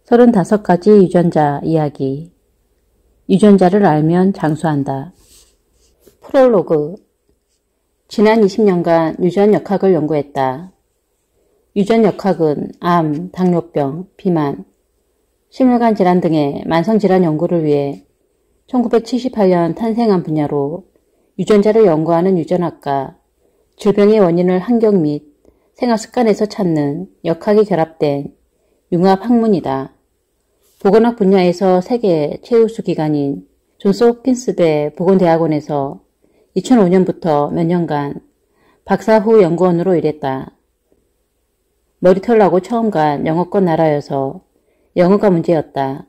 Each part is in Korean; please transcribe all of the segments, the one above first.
35가지 유전자 이야기. 유전자를 알면 장수한다. 프롤로그. 지난 20년간 유전역학을 연구했다. 유전역학은 암, 당뇨병, 비만, 심혈관 질환 등의 만성질환 연구를 위해 1978년 탄생한 분야로 유전자를 연구하는 유전학과, 질병의 원인을 환경 및 생활습관에서 찾는 역학이 결합된 융합학문이다. 보건학 분야에서 세계 최우수 기관인 존스 홉킨스대 보건대학원에서 2005년부터 몇 년간 박사 후 연구원으로 일했다. 머리털 나고 처음 간 영어권 나라여서 영어가 문제였다.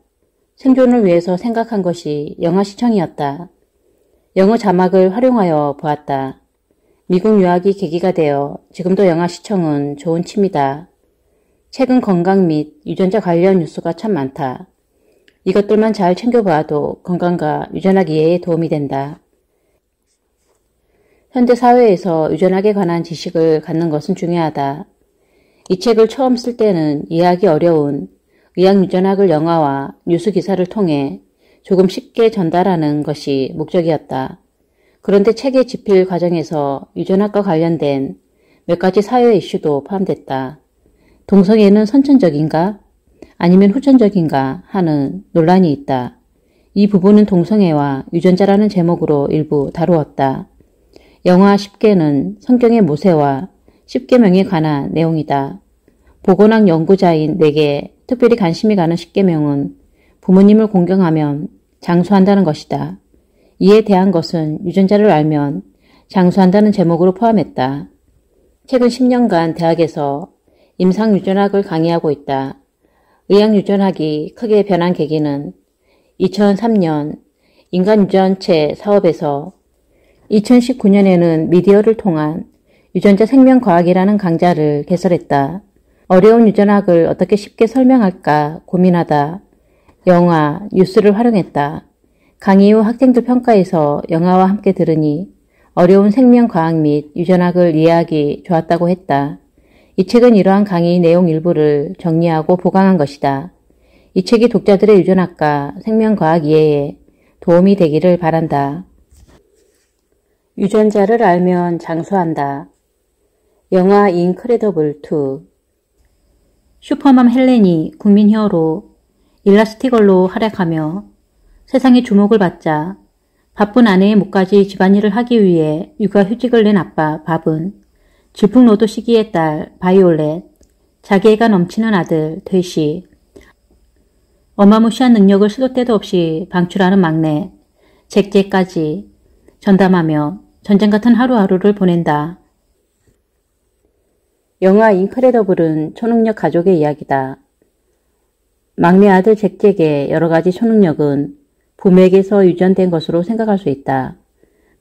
생존을 위해서 생각한 것이 영화 시청이었다. 영어 자막을 활용하여 보았다. 미국 유학이 계기가 되어 지금도 영화 시청은 좋은 취미다. 최근 건강 및 유전자 관련 뉴스가 참 많다. 이것들만 잘 챙겨봐도 건강과 유전학 이해에 도움이 된다. 현대 사회에서 유전학에 관한 지식을 갖는 것은 중요하다. 이 책을 처음 쓸 때는 이해하기 어려운 의학 유전학을 영화와 뉴스 기사를 통해 조금 쉽게 전달하는 것이 목적이었다. 그런데 책의 집필 과정에서 유전학과 관련된 몇 가지 사회 이슈도 포함됐다. 동성애는 선천적인가? 아니면 후천적인가? 하는 논란이 있다. 이 부분은 동성애와 유전자라는 제목으로 일부 다루었다. 영화 10개는 성경의 모세와 10계명에 관한 내용이다. 보건학 연구자인 내게 특별히 관심이 가는 10계명은 부모님을 공경하면 장수한다는 것이다. 이에 대한 것은 유전자를 알면 장수한다는 제목으로 포함했다. 최근 10년간 대학에서 임상유전학을 강의하고 있다. 의학유전학이 크게 변한 계기는 2003년 인간유전체 사업에서 2019년에는 미디어를 통한 유전자 생명과학이라는 강좌를 개설했다. 어려운 유전학을 어떻게 쉽게 설명할까 고민하다 영화, 뉴스를 활용했다. 강의 후 학생들 평가에서 영화와 함께 들으니 어려운 생명과학 및 유전학을 이해하기 좋았다고 했다. 이 책은 이러한 강의 내용 일부를 정리하고 보강한 것이다. 이 책이 독자들의 유전학과 생명과학 이해에 도움이 되기를 바란다. 유전자를 알면 장수한다. 영화 인크레더블 2. 슈퍼맘 헬렌이 국민 히어로 일라스티걸로 활약하며 세상의 주목을 받자 바쁜 아내의 몫까지 집안일을 하기 위해 육아휴직을 낸 아빠 밥은 질풍노도 시기의 딸 바이올렛, 자기애가 넘치는 아들 되시, 어마무시한 능력을 시도 때도 없이 방출하는 막내 잭제까지 전담하며 전쟁 같은 하루하루를 보낸다. 영화 인크레더블은 초능력 가족의 이야기다. 막내 아들 잭잭의 여러가지 초능력은 부모에게서 유전된 것으로 생각할 수 있다.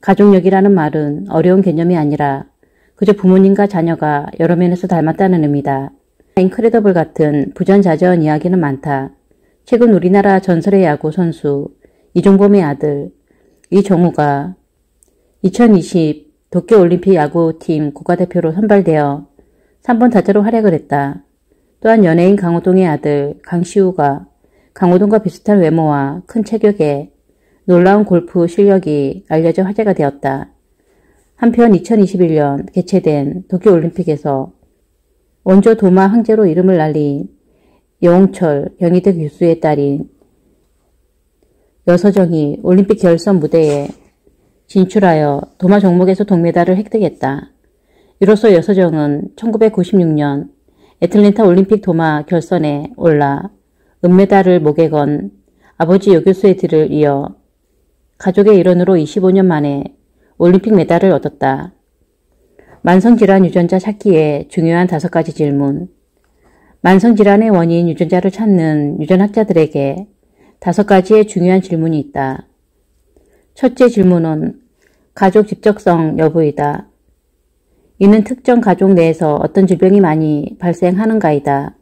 가족력이라는 말은 어려운 개념이 아니라 그저 부모님과 자녀가 여러 면에서 닮았다는 의미다. 인크레더블 같은 부전자전 이야기는 많다. 최근 우리나라 전설의 야구 선수 이종범의 아들 이정우가 2020 도쿄올림픽 야구팀 국가대표로 선발되어 3번 타자로 활약을 했다. 또한 연예인 강호동의 아들 강시우가 강호동과 비슷한 외모와 큰 체격에 놀라운 골프 실력이 알려져 화제가 되었다. 한편 2021년 개최된 도쿄올림픽에서 원조 도마 황제로 이름을 날린 여홍철 경희대 교수의 딸인 여서정이 올림픽 결선 무대에 진출하여 도마 종목에서 동메달을 획득했다. 이로써 여서정은 1996년 애틀랜타 올림픽 도마 결선에 올라 은메달을 목에 건 아버지 여 교수의 뒤를 이어 가족의 일원으로 25년 만에 올림픽 메달을 얻었다. 만성질환 유전자 찾기에 중요한 5가지 질문. 만성질환의 원인 유전자를 찾는 유전학자들에게 5가지의 중요한 질문이 있다. 첫째 질문은 가족 집적성 여부이다. 이는 특정 가족 내에서 어떤 질병이 많이 발생하는가이다.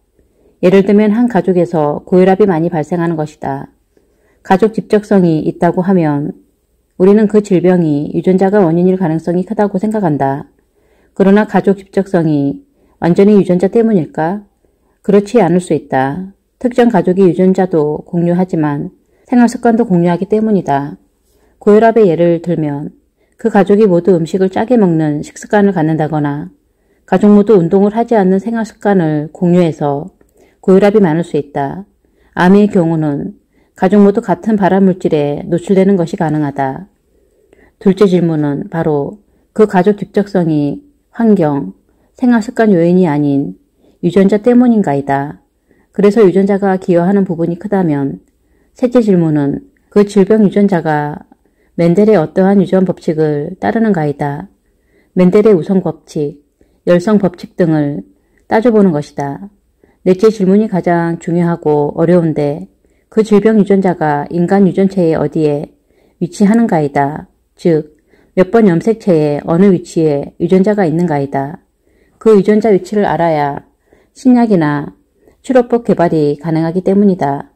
예를 들면 한 가족에서 고혈압이 많이 발생하는 것이다. 가족 집적성이 있다고 하면 우리는 그 질병이 유전자가 원인일 가능성이 크다고 생각한다. 그러나 가족 집적성이 완전히 유전자 때문일까? 그렇지 않을 수 있다. 특정 가족이 유전자도 공유하지만 생활습관도 공유하기 때문이다. 고혈압의 예를 들면 그 가족이 모두 음식을 짜게 먹는 식습관을 갖는다거나 가족 모두 운동을 하지 않는 생활습관을 공유해서 고혈압이 많을 수 있다. 암의 경우는 가족 모두 같은 발암물질에 노출되는 것이 가능하다. 둘째 질문은 바로 그 가족 집적성이 환경, 생활습관 요인이 아닌 유전자 때문인가이다. 그래서 유전자가 기여하는 부분이 크다면 셋째 질문은 그 질병 유전자가 멘델의 어떠한 유전 법칙을 따르는가이다. 멘델의 우성 법칙, 열성 법칙 등을 따져보는 것이다. 넷째 질문이 가장 중요하고 어려운데 그 질병 유전자가 인간 유전체의 어디에 위치하는가이다. 즉, 몇 번 염색체의 어느 위치에 유전자가 있는가이다. 그 유전자 위치를 알아야 신약이나 치료법 개발이 가능하기 때문이다.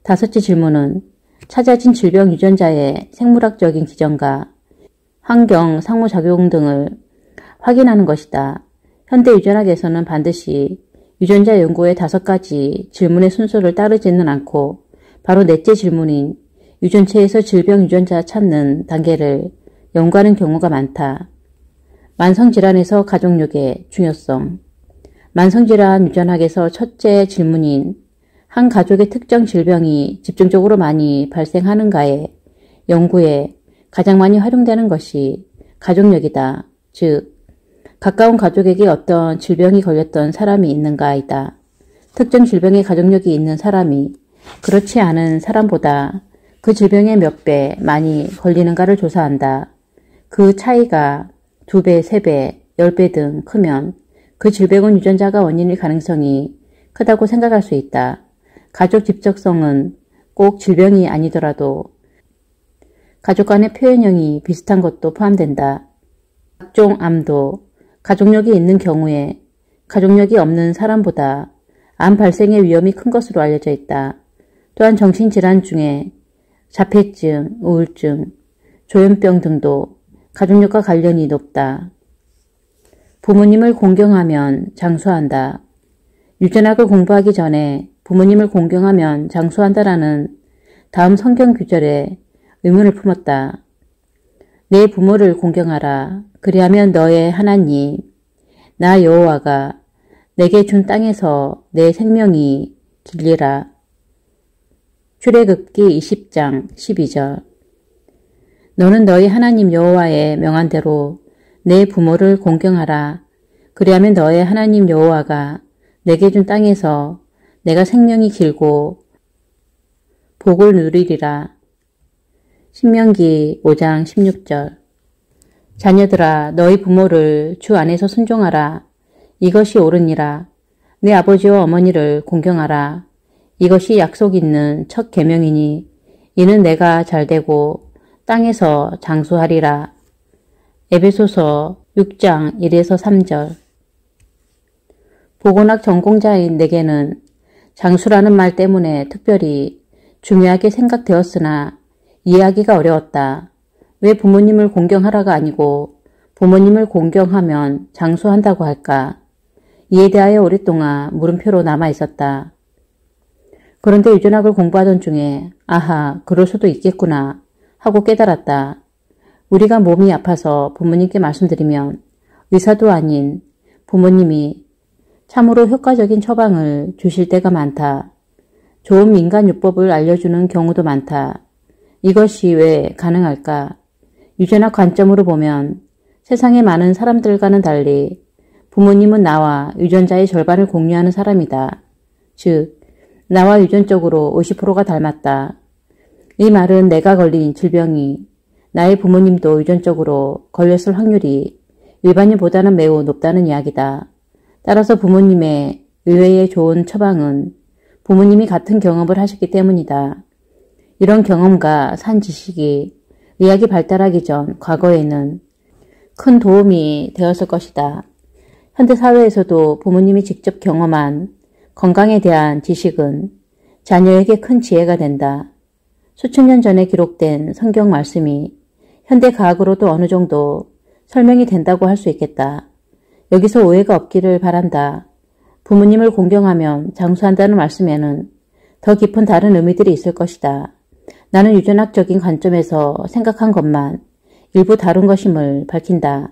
다섯째 질문은 찾아진 질병 유전자의 생물학적인 기전과 환경, 상호작용 등을 확인하는 것이다. 현대 유전학에서는 반드시 유전자 연구의 5가지 질문의 순서를 따르지는 않고 바로 넷째 질문인 유전체에서 질병 유전자 찾는 단계를 연구하는 경우가 많다. 만성질환에서 가족력의 중요성. 만성질환 유전학에서 첫째 질문인 한 가족의 특정 질병이 집중적으로 많이 발생하는가의 연구에 가장 많이 활용되는 것이 가족력이다. 즉, 가까운 가족에게 어떤 질병이 걸렸던 사람이 있는가이다. 특정 질병의 가족력이 있는 사람이 그렇지 않은 사람보다 그 질병의 몇 배 많이 걸리는가를 조사한다. 그 차이가 2배, 3배, 10배 등 크면 그 질병은 유전자가 원인일 가능성이 크다고 생각할 수 있다. 가족 집적성은 꼭 질병이 아니더라도 가족 간의 표현형이 비슷한 것도 포함된다. 각종 암도 가족력이 있는 경우에 가족력이 없는 사람보다 암 발생의 위험이 큰 것으로 알려져 있다. 또한 정신질환 중에 자폐증, 우울증, 조현병 등도 가족력과 관련이 높다. 부모님을 공경하면 장수한다. 유전학을 공부하기 전에 부모님을 공경하면 장수한다라는 다음 성경 구절에 의문을 품었다. 내 부모를 공경하라. 그리하면 너의 하나님, 나 여호와가 내게 준 땅에서 내 생명이 길리라. 출애굽기 20장 12절. 너는 너희 하나님 여호와의 명한대로 내 부모를 공경하라. 그리하면 너의 하나님 여호와가 내게 준 땅에서 내가 생명이 길고 복을 누리리라. 신명기 5장 16절. 자녀들아, 너희 부모를 주 안에서 순종하라. 이것이 옳으니라. 내 아버지와 어머니를 공경하라. 이것이 약속 있는 첫 계명이니 이는 내가 잘되고 땅에서 장수하리라. 에베소서 6장 1에서 3절. 보건학 전공자인 내게는 장수라는 말 때문에 특별히 중요하게 생각되었으나 이해하기가 어려웠다. 왜 부모님을 공경하라가 아니고 부모님을 공경하면 장수한다고 할까? 이에 대하여 오랫동안 물음표로 남아있었다. 그런데 유전학을 공부하던 중에 아하, 그럴 수도 있겠구나 하고 깨달았다. 우리가 몸이 아파서 부모님께 말씀드리면 의사도 아닌 부모님이 참으로 효과적인 처방을 주실 때가 많다. 좋은 민간요법을 알려주는 경우도 많다. 이것이 왜 가능할까? 유전학 관점으로 보면 세상의 많은 사람들과는 달리 부모님은 나와 유전자의 절반을 공유하는 사람이다. 즉, 나와 유전적으로 50%가 닮았다. 이 말은 내가 걸린 질병이 나의 부모님도 유전적으로 걸렸을 확률이 일반인보다는 매우 높다는 이야기다. 따라서 부모님의 의외의 좋은 처방은 부모님이 같은 경험을 하셨기 때문이다. 이런 경험과 산 지식이 의학이 발달하기 전 과거에는 큰 도움이 되었을 것이다. 현대사회에서도 부모님이 직접 경험한 건강에 대한 지식은 자녀에게 큰 지혜가 된다. 수천 년 전에 기록된 성경 말씀이 현대 과학으로도 어느 정도 설명이 된다고 할 수 있겠다. 여기서 오해가 없기를 바란다. 부모님을 공경하면 장수한다는 말씀에는 더 깊은 다른 의미들이 있을 것이다. 나는 유전학적인 관점에서 생각한 것만 일부 다룬 것임을 밝힌다.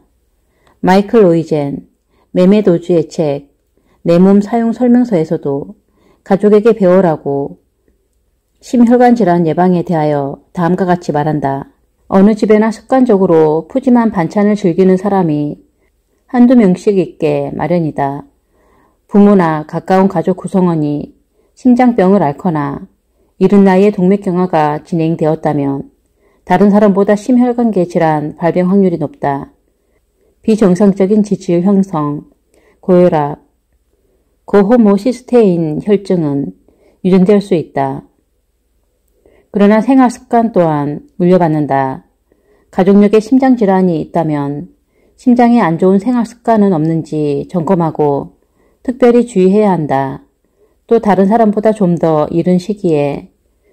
마이클 로이젠, 매매도주의 책, 내 몸 사용 설명서에서도 가족에게 배우라고 심혈관 질환 예방에 대하여 다음과 같이 말한다. 어느 집에나 습관적으로 푸짐한 반찬을 즐기는 사람이 한두 명씩 있게 마련이다. 부모나 가까운 가족 구성원이 심장병을 앓거나 이른 나이에 동맥경화가 진행되었다면 다른 사람보다 심혈관계 질환 발병 확률이 높다. 비정상적인 지지율 형성, 고혈압, 고호모시스테인 혈증은 유전될 수 있다. 그러나 생활 습관 또한 물려받는다. 가족력에 심장질환이 있다면 심장에 안 좋은 생활 습관은 없는지 점검하고 특별히 주의해야 한다. 또 다른 사람보다 좀 더 이른 시기에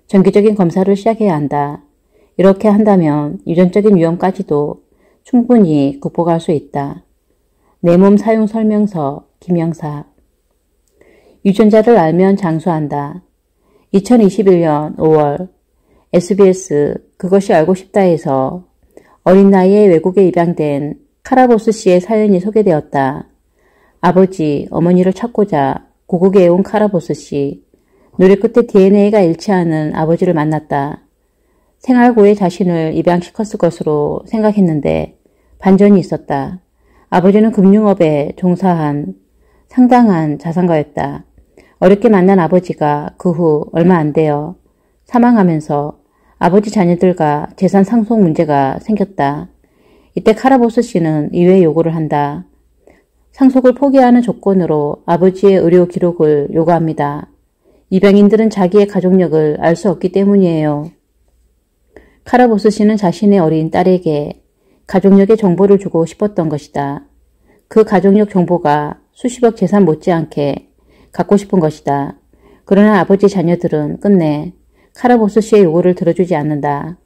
정기적인 검사를 시작해야 한다. 이렇게 한다면 유전적인 위험까지도 충분히 극복할 수 있다. 내 몸 사용 설명서 김영사. 유전자를 알면 장수한다. 2021년 5월 SBS 그것이 알고 싶다에서 어린 나이에 외국에 입양된 카라보스 씨의 사연이 소개되었다. 아버지, 어머니를 찾고자 고국에 온 카라보스 씨. 노력 끝에 DNA가 일치하는 아버지를 만났다. 생활고에 자신을 입양시켰을 것으로 생각했는데 반전이 있었다. 아버지는 금융업에 종사한 상당한 자산가였다. 어렵게 만난 아버지가 그 후 얼마 안 되어 사망하면서 아버지 자녀들과 재산 상속 문제가 생겼다. 이때 카라보스 씨는 이외의 요구를 한다. 상속을 포기하는 조건으로 아버지의 의료 기록을 요구합니다. 입양인들은 자기의 가족력을 알 수 없기 때문이에요. 카라보스 씨는 자신의 어린 딸에게 가족력의 정보를 주고 싶었던 것이다. 그 가족력 정보가 수십억 재산 못지않게 갖고 싶은 것이다. 그러나 아버지 자녀들은 끝내 카라보스 씨의 요구를 들어주지 않는다.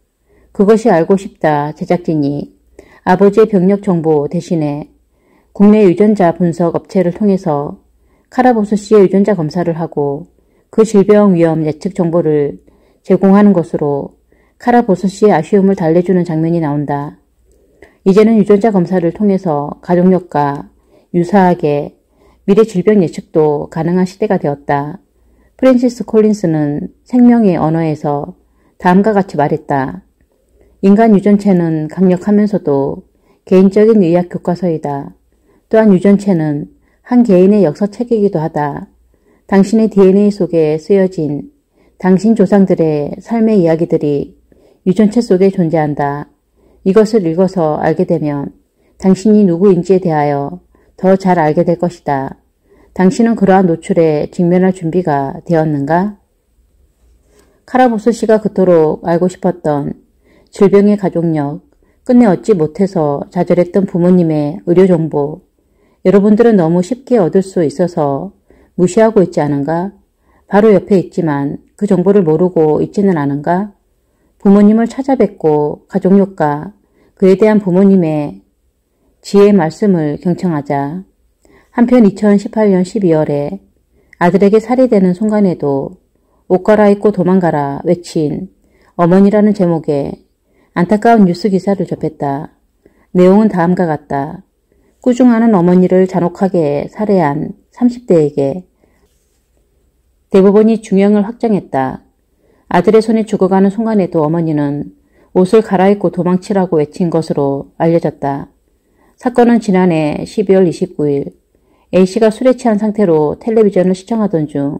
그것이 알고 싶다 제작진이 아버지의 병력 정보 대신에 국내 유전자 분석 업체를 통해서 카라보스 씨의 유전자 검사를 하고 그 질병 위험 예측 정보를 제공하는 것으로 카라보스 씨의 아쉬움을 달래주는 장면이 나온다. 이제는 유전자 검사를 통해서 가족력과 유사하게 미래 질병 예측도 가능한 시대가 되었다. 프랜시스 콜린스는 생명의 언어에서 다음과 같이 말했다. 인간 유전체는 강력하면서도 개인적인 의학 교과서이다. 또한 유전체는 한 개인의 역사책이기도 하다. 당신의 DNA 속에 쓰여진 당신 조상들의 삶의 이야기들이 유전체 속에 존재한다. 이것을 읽어서 알게 되면 당신이 누구인지에 대하여 더 잘 알게 될 것이다. 당신은 그러한 노출에 직면할 준비가 되었는가? 카라보스 씨가 그토록 알고 싶었던 질병의 가족력, 끝내 얻지 못해서 좌절했던 부모님의 의료정보, 여러분들은 너무 쉽게 얻을 수 있어서 무시하고 있지 않은가? 바로 옆에 있지만 그 정보를 모르고 있지는 않은가? 부모님을 찾아뵙고 가족력과 그에 대한 부모님의 지혜의 말씀을 경청하자. 한편 2018년 12월에 아들에게 살해되는 순간에도 옷 갈아입고 도망가라 외친 어머니라는 제목의 안타까운 뉴스 기사를 접했다. 내용은 다음과 같다. 꾸중하는 어머니를 잔혹하게 살해한 30대에게 대법원이 중형을 확정했다. 아들의 손에 죽어가는 순간에도 어머니는 옷을 갈아입고 도망치라고 외친 것으로 알려졌다. 사건은 지난해 12월 29일 A씨가 술에 취한 상태로 텔레비전을 시청하던 중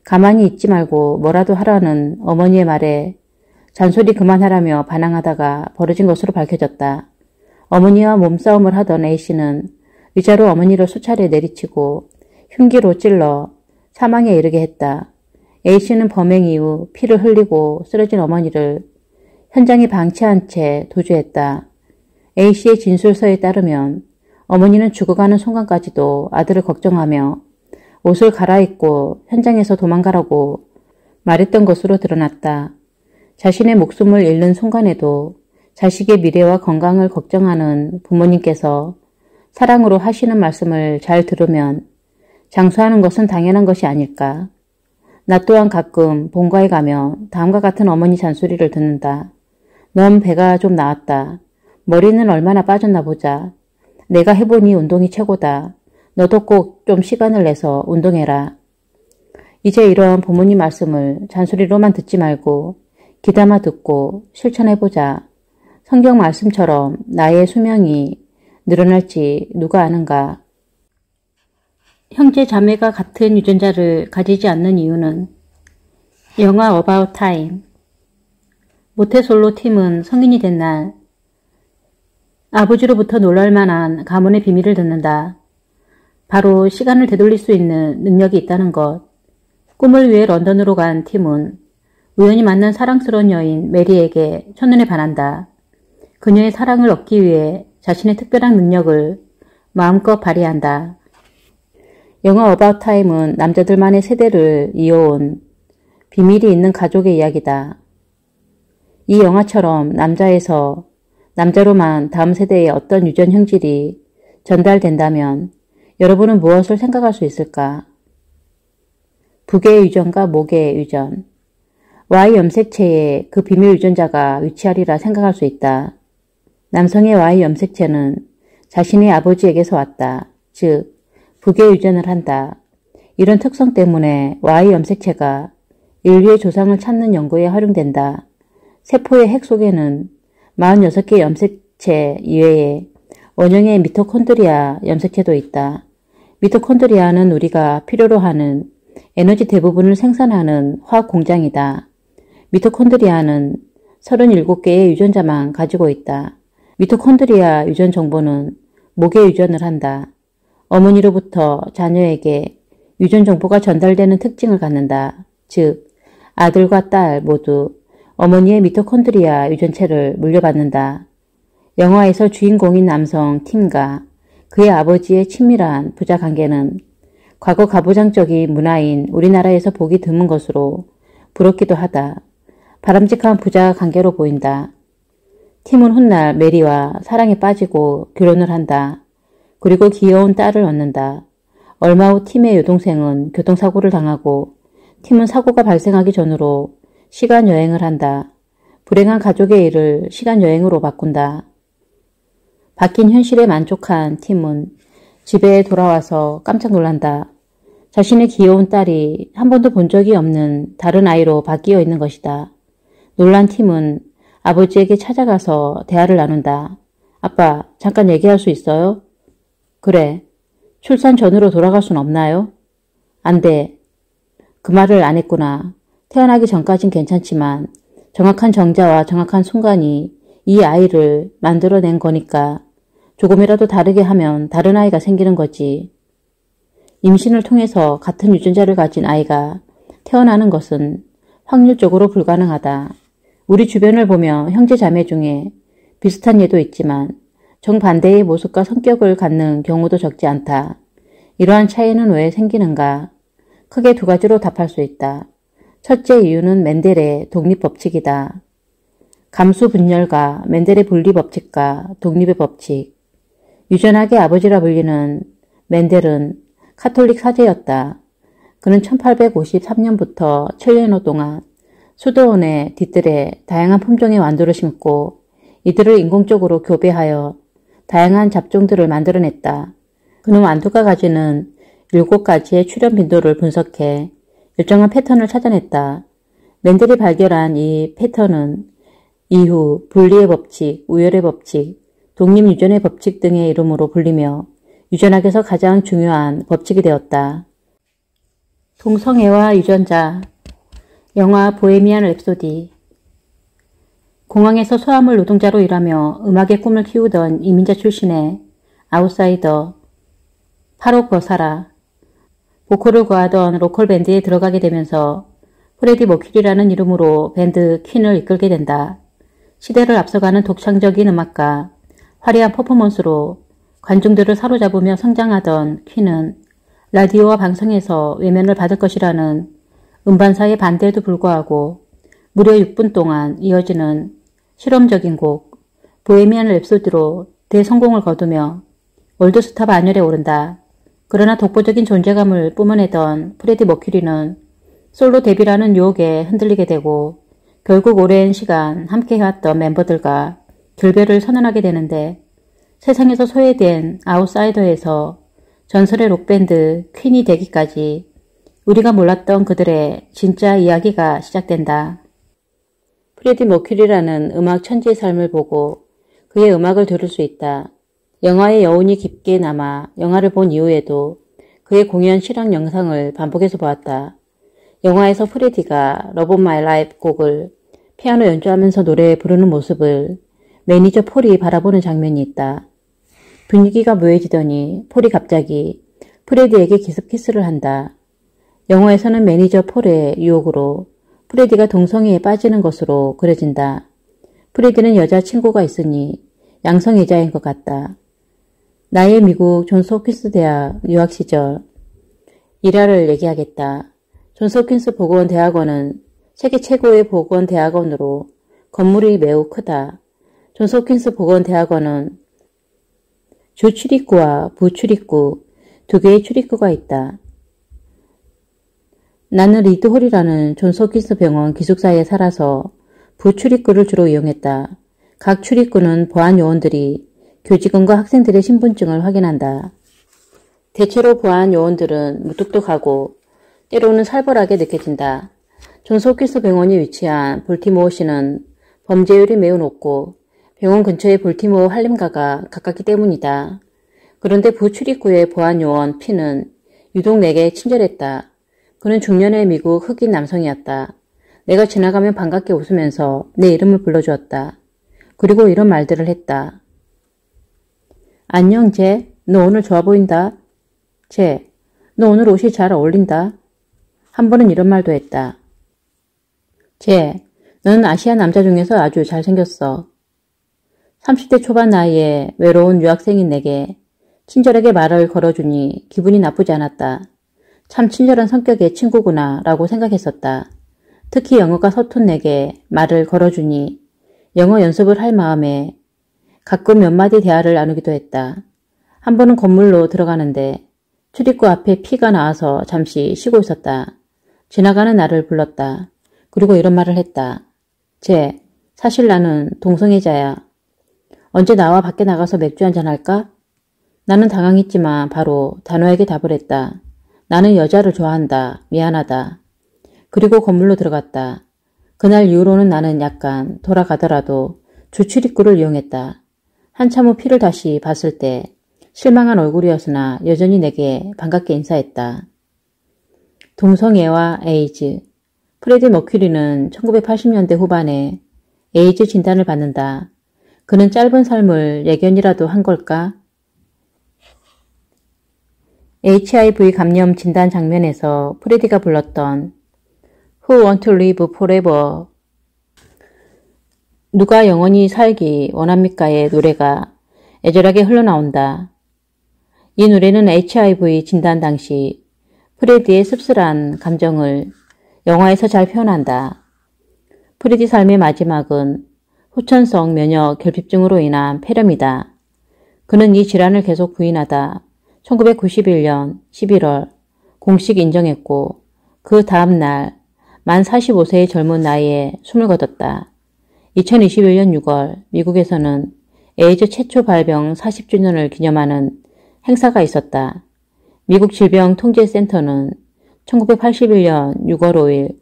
가만히 있지 말고 뭐라도 하라는 어머니의 말에 잔소리 그만하라며 반항하다가 벌어진 것으로 밝혀졌다. 어머니와 몸싸움을 하던 A씨는 의자로 어머니를 수차례 내리치고 흉기로 찔러 사망에 이르게 했다. A씨는 범행 이후 피를 흘리고 쓰러진 어머니를 현장에 방치한 채 도주했다. A씨의 진술서에 따르면 어머니는 죽어가는 순간까지도 아들을 걱정하며 옷을 갈아입고 현장에서 도망가라고 말했던 것으로 드러났다. 자신의 목숨을 잃는 순간에도 자식의 미래와 건강을 걱정하는 부모님께서 사랑으로 하시는 말씀을 잘 들으면 장수하는 것은 당연한 것이 아닐까. 나 또한 가끔 본가에 가면 다음과 같은 어머니 잔소리를 듣는다. 넌 배가 좀 나왔다. 머리는 얼마나 빠졌나 보자. 내가 해보니 운동이 최고다. 너도 꼭 좀 시간을 내서 운동해라. 이제 이런 부모님 말씀을 잔소리로만 듣지 말고 귀담아 듣고 실천해보자. 성경 말씀처럼 나의 수명이 늘어날지 누가 아는가. 형제 자매가 같은 유전자를 가지지 않는 이유는 영화 About Time. 모태솔로 팀은 성인이 된 날 아버지로부터 놀랄만한 가문의 비밀을 듣는다. 바로 시간을 되돌릴 수 있는 능력이 있다는 것. 꿈을 위해 런던으로 간 팀은 우연히 만난 사랑스러운 여인 메리에게 첫눈에 반한다. 그녀의 사랑을 얻기 위해 자신의 특별한 능력을 마음껏 발휘한다. 영화 About Time은 남자들만의 세대를 이어온 비밀이 있는 가족의 이야기다. 이 영화처럼 남자로만 다음 세대에 어떤 유전 형질이 전달된다면 여러분은 무엇을 생각할 수 있을까? 북의 유전과 목의 유전. Y 염색체에 그 비밀 유전자가 위치하리라 생각할 수 있다. 남성의 Y 염색체는 자신의 아버지에게서 왔다. 즉, 북의 유전을 한다. 이런 특성 때문에 Y 염색체가 인류의 조상을 찾는 연구에 활용된다. 세포의 핵 속에는 46개의 염색체 이외에 원형의 미토콘드리아 염색체도 있다. 미토콘드리아는 우리가 필요로 하는 에너지 대부분을 생산하는 화학 공장이다. 미토콘드리아는 37개의 유전자만 가지고 있다. 미토콘드리아 유전 정보는 목에 유전을 한다. 어머니로부터 자녀에게 유전 정보가 전달되는 특징을 갖는다. 즉, 아들과 딸 모두 어머니의 미토콘드리아 유전체를 물려받는다. 영화에서 주인공인 남성 팀과 그의 아버지의 친밀한 부자 관계는 과거 가부장적인 문화인 우리나라에서 보기 드문 것으로 부럽기도 하다. 바람직한 부자 관계로 보인다. 팀은 훗날 메리와 사랑에 빠지고 결혼을 한다. 그리고 귀여운 딸을 얻는다. 얼마 후 팀의 여동생은 교통사고를 당하고 팀은 사고가 발생하기 전으로 시간여행을 한다. 불행한 가족의 일을 시간여행으로 바꾼다. 바뀐 현실에 만족한 팀은 집에 돌아와서 깜짝 놀란다. 자신의 귀여운 딸이 한 번도 본 적이 없는 다른 아이로 바뀌어 있는 것이다. 놀란 팀은 아버지에게 찾아가서 대화를 나눈다. 아빠, 잠깐 얘기할 수 있어요? 그래. 출산 전으로 돌아갈 순 없나요? 안 돼. 그 말을 안 했구나. 태어나기 전까진 괜찮지만 정확한 정자와 정확한 순간이 이 아이를 만들어낸 거니까 조금이라도 다르게 하면 다른 아이가 생기는 거지. 임신을 통해서 같은 유전자를 가진 아이가 태어나는 것은 확률적으로 불가능하다. 우리 주변을 보며 형제 자매 중에 비슷한 예도 있지만 정반대의 모습과 성격을 갖는 경우도 적지 않다. 이러한 차이는 왜 생기는가? 크게 두 가지로 답할 수 있다. 첫째 이유는 멘델의 독립법칙이다. 감수분열과 멘델의 분리법칙과 독립의 법칙. 유전학의 아버지라 불리는 멘델은 카톨릭 사제였다. 그는 1853년부터 7년호 동안 수도원의 뒤뜰에 다양한 품종의 완두를 심고 이들을 인공적으로 교배하여 다양한 잡종들을 만들어냈다. 그는 완두가 가지는 7가지의 출현 빈도를 분석해 일정한 패턴을 찾아냈다. 멘델이 발견한 이 패턴은 이후 분리의 법칙, 우열의 법칙, 독립유전의 법칙 등의 이름으로 불리며 유전학에서 가장 중요한 법칙이 되었다. 동성애와 유전자. 영화 보헤미안 랩소디. 공항에서 소화물 노동자로 일하며 음악의 꿈을 키우던 이민자 출신의 아웃사이더 파록 버사라. 보컬을 구하던 로컬 밴드에 들어가게 되면서 프레디 머큐리라는 이름으로 밴드 퀸을 이끌게 된다. 시대를 앞서가는 독창적인 음악과 화려한 퍼포먼스로 관중들을 사로잡으며 성장하던 퀸은 라디오와 방송에서 외면을 받을 것이라는 음반사의 반대에도 불구하고 무려 6분 동안 이어지는 실험적인 곡 보헤미안 랩소디로 대성공을 거두며 월드스타 반열에 오른다. 그러나 독보적인 존재감을 뿜어내던 프레디 머큐리는 솔로 데뷔라는 유혹에 흔들리게 되고 결국 오랜 시간 함께 해왔던 멤버들과 결별을 선언하게 되는데 세상에서 소외된 아웃사이더에서 전설의 록밴드 퀸이 되기까지 우리가 몰랐던 그들의 진짜 이야기가 시작된다. 프레디 머큐리라는 음악 천재의 삶을 보고 그의 음악을 들을 수 있다. 영화의 여운이 깊게 남아 영화를 본 이후에도 그의 공연 실황 영상을 반복해서 보았다. 영화에서 프레디가 Love of My Life 곡을 피아노 연주하면서 노래 부르는 모습을 매니저 폴이 바라보는 장면이 있다. 분위기가 묘해지더니 폴이 갑자기 프레디에게 기습 키스를 한다. 영화에서는 매니저 폴의 유혹으로 프레디가 동성애에 빠지는 것으로 그려진다. 프레디는 여자친구가 있으니 양성애자인 것 같다. 나의 미국 존스 홉킨스 대학 유학 시절 일화를 얘기하겠다. 존스 홉킨스 보건 대학원은 세계 최고의 보건 대학원으로 건물이 매우 크다. 존스 홉킨스 보건 대학원은 주 출입구와 부출입구 두 개의 출입구가 있다. 나는 리드홀이라는 존스 홉킨스 병원 기숙사에 살아서 부출입구를 주로 이용했다. 각 출입구는 보안 요원들이 교직원과 학생들의 신분증을 확인한다. 대체로 보안 요원들은 무뚝뚝하고 때로는 살벌하게 느껴진다. 존스 홉킨스 병원이 위치한 볼티모어시는 범죄율이 매우 높고 병원 근처의 볼티모어 할렘가가 가깝기 때문이다. 그런데 부출입구의 보안 요원 피는 유독 내게 친절했다. 그는 중년의 미국 흑인 남성이었다. 내가 지나가면 반갑게 웃으면서 내 이름을 불러주었다. 그리고 이런 말들을 했다. 안녕 제, 너 오늘 좋아 보인다. 제, 너 오늘 옷이 잘 어울린다. 한 번은 이런 말도 했다. 제, 너는 아시아 남자 중에서 아주 잘생겼어. 30대 초반 나이에 외로운 유학생인 내게 친절하게 말을 걸어주니 기분이 나쁘지 않았다. 참 친절한 성격의 친구구나 라고 생각했었다. 특히 영어가 서툰 내게 말을 걸어주니 영어 연습을 할 마음에 가끔 몇 마디 대화를 나누기도 했다. 한 번은 건물로 들어가는데 출입구 앞에 피가 나와서 잠시 쉬고 있었다. 지나가는 나를 불렀다. 그리고 이런 말을 했다. 쟤, 사실 나는 동성애자야. 언제 나와 밖에 나가서 맥주 한잔 할까? 나는 당황했지만 바로 단호하게 답을 했다. 나는 여자를 좋아한다. 미안하다. 그리고 건물로 들어갔다. 그날 이후로는 나는 약간 돌아가더라도 주출입구를 이용했다. 한참 후 피를 다시 봤을 때 실망한 얼굴이었으나 여전히 내게 반갑게 인사했다. 동성애와 에이즈. 프레디 머큐리는 1980년대 후반에 에이즈 진단을 받는다. 그는 짧은 삶을 예견이라도 한 걸까? HIV 감염 진단 장면에서 프레디가 불렀던 Who Want to Live Forever 누가 영원히 살기 원합니까의 노래가 애절하게 흘러나온다. 이 노래는 HIV 진단 당시 프레디의 씁쓸한 감정을 영화에서 잘 표현한다. 프레디 삶의 마지막은 후천성 면역 결핍증으로 인한 폐렴이다. 그는 이 질환을 계속 부인하다 1991년 11월 공식 인정했고 그 다음 날 만 45세의 젊은 나이에 숨을 거뒀다. 2021년 6월 미국에서는 에이즈 최초 발병 40주년을 기념하는 행사가 있었다. 미국 질병통제센터는 1981년 6월 5일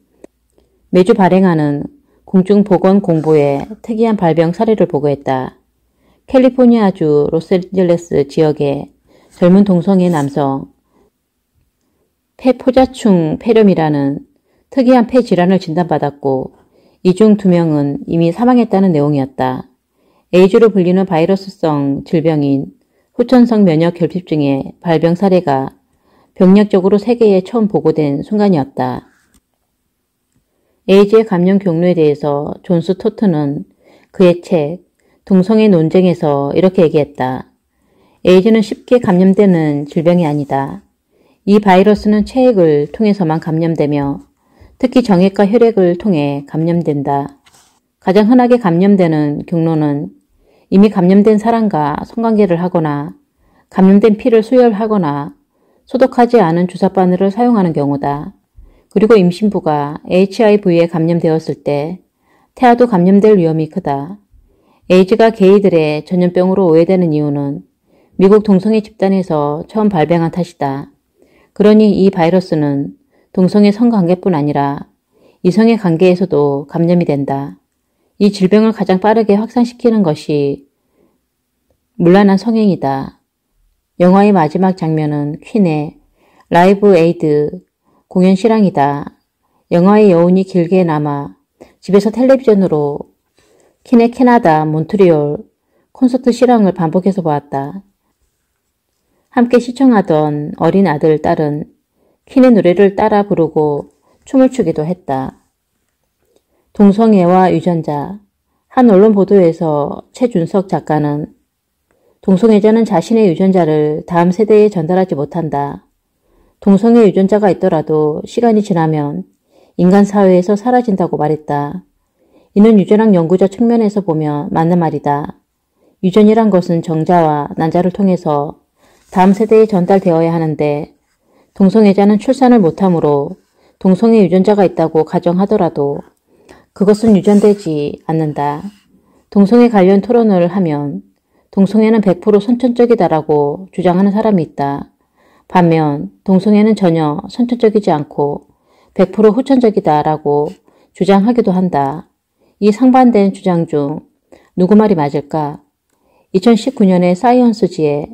매주 발행하는 공중보건공보의 특이한 발병 사례를 보고했다. 캘리포니아주 로스앤젤레스 지역의 젊은 동성애 남성 폐포자충 폐렴이라는 특이한 폐 질환을 진단받았고 이 중 2명은 이미 사망했다는 내용이었다. 에이즈로 불리는 바이러스성 질병인 후천성 면역 결핍증의 발병 사례가 병력적으로 세계에 처음 보고된 순간이었다. 에이즈의 감염 경로에 대해서 존스 토트는 그의 책 동성애 논쟁에서 이렇게 얘기했다. 에이즈는 쉽게 감염되는 질병이 아니다. 이 바이러스는 체액을 통해서만 감염되며 특히 정액과 혈액을 통해 감염된다. 가장 흔하게 감염되는 경로는 이미 감염된 사람과 성관계를 하거나 감염된 피를 수혈하거나 소독하지 않은 주사 바늘을 사용하는 경우다. 그리고 임신부가 HIV에 감염되었을 때 태아도 감염될 위험이 크다. 에이즈가 게이들의 전염병으로 오해되는 이유는 미국 동성애 집단에서 처음 발병한 탓이다. 그러니 이 바이러스는 동성애 성관계뿐 아니라 이성의 관계에서도 감염이 된다. 이 질병을 가장 빠르게 확산시키는 것이 문란한 성행위다. 영화의 마지막 장면은 퀸의 라이브 에이드 공연 실황이다. 영화의 여운이 길게 남아 집에서 텔레비전으로 퀸의 캐나다 몬트리올 콘서트 실황을 반복해서 보았다. 함께 시청하던 어린 아들, 딸은 퀸의 노래를 따라 부르고 춤을 추기도 했다. 동성애와 유전자. 한 언론 보도에서 최준석 작가는 동성애자는 자신의 유전자를 다음 세대에 전달하지 못한다. 동성애 유전자가 있더라도 시간이 지나면 인간 사회에서 사라진다고 말했다. 이는 유전학 연구자 측면에서 보면 맞는 말이다. 유전이란 것은 정자와 난자를 통해서 다음 세대에 전달되어야 하는데 동성애자는 출산을 못하므로 동성애 유전자가 있다고 가정하더라도 그것은 유전되지 않는다. 동성애 관련 토론을 하면 동성애는 100% 선천적이다라고 주장하는 사람이 있다. 반면 동성애는 전혀 선천적이지 않고 100% 후천적이다라고 주장하기도 한다. 이 상반된 주장 중 누구 말이 맞을까? 2019년에 사이언스지에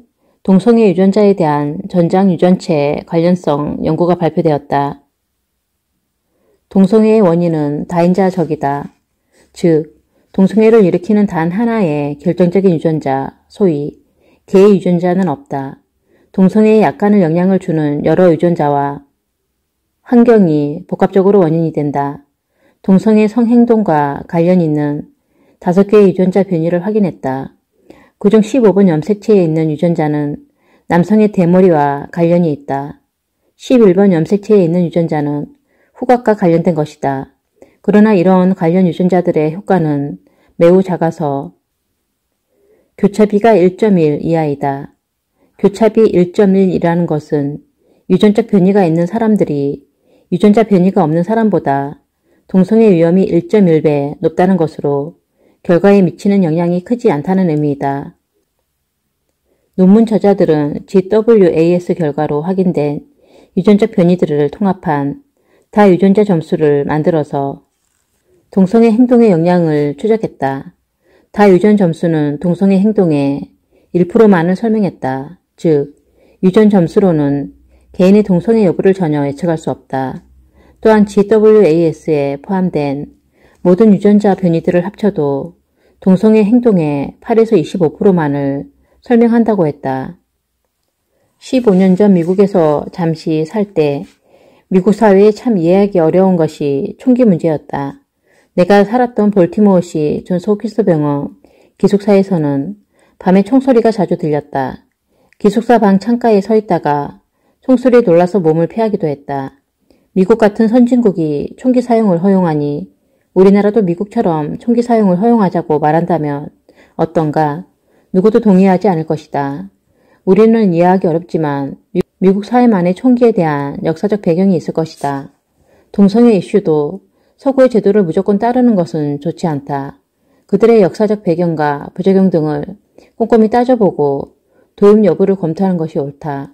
동성애 유전자에 대한 전장 유전체 관련성 연구가 발표되었다. 동성애의 원인은 다인자적이다. 즉, 동성애를 일으키는 단 하나의 결정적인 유전자, 소위 개의 유전자는 없다. 동성애에 약간의 영향을 주는 여러 유전자와 환경이 복합적으로 원인이 된다. 동성애 성행동과 관련 있는 5개의 유전자 변이를 확인했다. 그중 15번 염색체에 있는 유전자는 남성의 대머리와 관련이 있다. 11번 염색체에 있는 유전자는 후각과 관련된 것이다. 그러나 이런 관련 유전자들의 효과는 매우 작아서 교차비가 1.1 이하이다. 교차비 1.1이라는 것은 유전적 변이가 있는 사람들이 유전자 변이가 없는 사람보다 동성애 위험이 1.1배 높다는 것으로 결과에 미치는 영향이 크지 않다는 의미이다. 논문 저자들은 GWAS 결과로 확인된 유전적 변이들을 통합한 다유전자 점수를 만들어서 동성애 행동의 영향을 추적했다. 다유전 점수는 동성애 행동의 1%만을 설명했다. 즉, 유전 점수로는 개인의 동성애 여부를 전혀 예측할 수 없다. 또한 GWAS에 포함된 모든 유전자 변이들을 합쳐도 동성애 행동의 8에서 25%만을 설명한다고 했다. 15년 전 미국에서 잠시 살 때 미국 사회에 참 이해하기 어려운 것이 총기 문제였다. 내가 살았던 볼티모어시 존스 홉킨스 병원 기숙사에서는 밤에 총소리가 자주 들렸다. 기숙사 방 창가에 서 있다가 총소리에 놀라서 몸을 피하기도 했다. 미국 같은 선진국이 총기 사용을 허용하니 우리나라도 미국처럼 총기 사용을 허용하자고 말한다면 어떤가? 누구도 동의하지 않을 것이다. 우리는 이해하기 어렵지만 미국 사회만의 총기에 대한 역사적 배경이 있을 것이다. 동성애 이슈도 서구의 제도를 무조건 따르는 것은 좋지 않다. 그들의 역사적 배경과 부작용 등을 꼼꼼히 따져보고 도입 여부를 검토하는 것이 옳다.